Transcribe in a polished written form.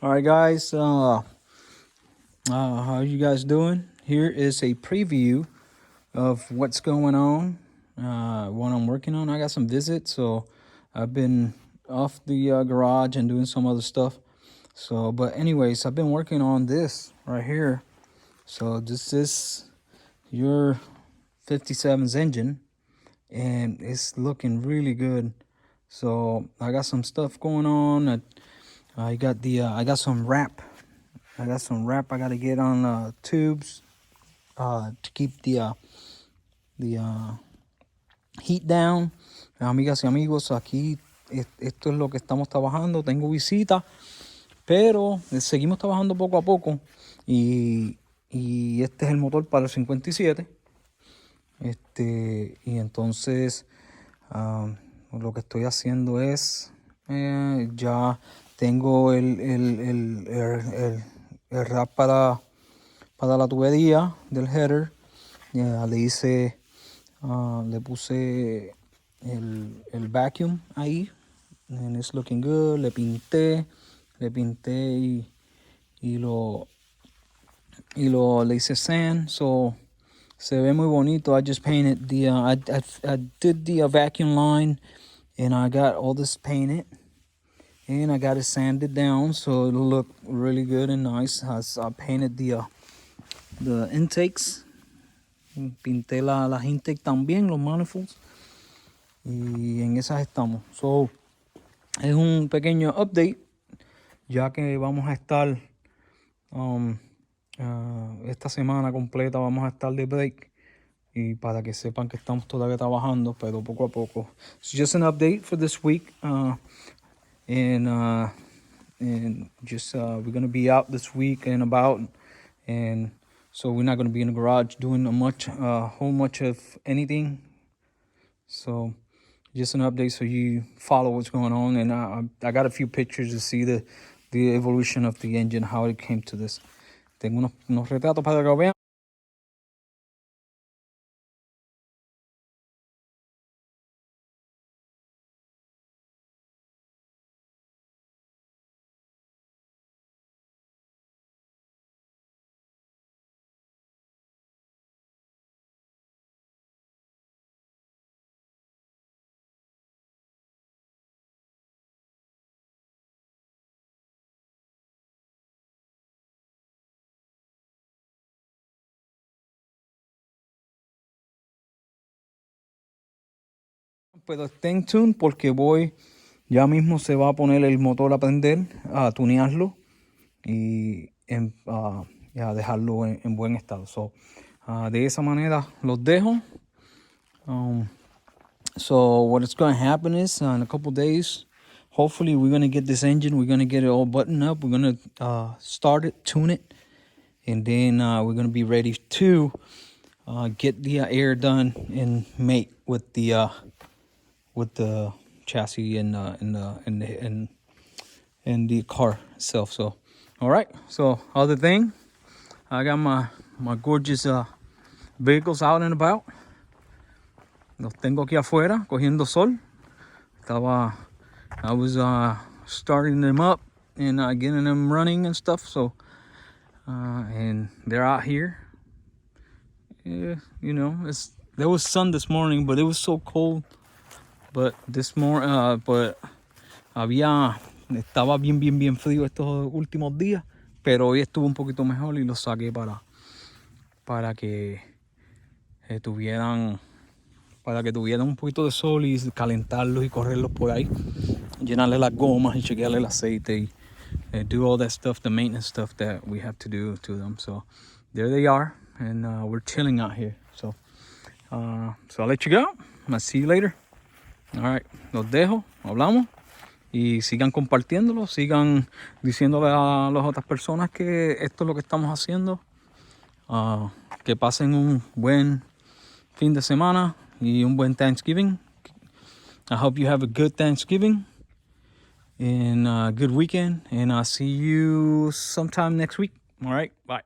All right, guys. How are you guys doing? Here is a preview of what's going on. What I'm working on. I got some visits, so I've been off the garage and doing some other stuff. So, but anyways, I've been working on this right here. So this is your 57's engine, and it's looking really good. So I got some stuff going on. I got some wrap. I got some wrap I gotta get on tubes to keep the heat down. Amigas y amigos, aquí esto es lo que estamos trabajando. Tengo visita, pero seguimos trabajando poco a poco. Y este es el motor para el 57. Y entonces lo que estoy haciendo es ya tengo el wrap para la tubería del header. Le puse el vacuum ahí, and it's looking good. Le pinté le hice sand, so se ve muy bonito. I just painted I did the vacuum line, and I got all this painted, and I got it sanded down so it'll look really good and nice. I painted the intakes. Pinté las intake también, los manifolds, y en esas estamos. So, es un pequeño update, ya que vamos a estar esta semana completa vamos a estar de break, y para que sepan que estamos todavía trabajando, pero poco a poco. It's just an update for this week, and just we're gonna be out this week and about, and so we're not going to be in the garage doing whole much of anything. So just an update so you follow what's going on. And I got a few pictures to see the evolution of the engine, how it came to this. Tengo unos retratos para que lo vean. Pero stay tuned porque ya mismo se va a poner el motor a prender, a tunearlo y a dejarlo en buen estado. So, de esa manera los dejo. So what is going to happen is in a couple days, hopefully we're going to get this engine. We're going to get it all buttoned up. We're going to start it, tune it, and then we're going to be ready to get the air done and mate with the chassis and the car itself. So, all right. So, other thing, I got my gorgeous vehicles out and about. Los tengo aquí afuera cogiendo sol. I was starting them up and getting them running and stuff. So, and they're out here. Yeah, there was sun this morning, but it was so cold. But this morning, estaba bien frío estos últimos días, pero hoy estuvo un poquito mejor y los saqué para que tuvieran un poquito de sol y calentarlos y correrlos por ahí, llenarle las gomas y chequearle el aceite y do all that stuff, the maintenance stuff that we have to do to them. So there they are, and we're chilling out here. So I'll let you go. I'll see you later. All right, los dejo, hablamos y sigan compartiéndolo, sigan diciéndole a las otras personas que esto es lo que estamos haciendo. Que pasen un buen fin de semana y un buen Thanksgiving. I hope you have a good Thanksgiving and a good weekend, and I'll see you sometime next week. All right, bye.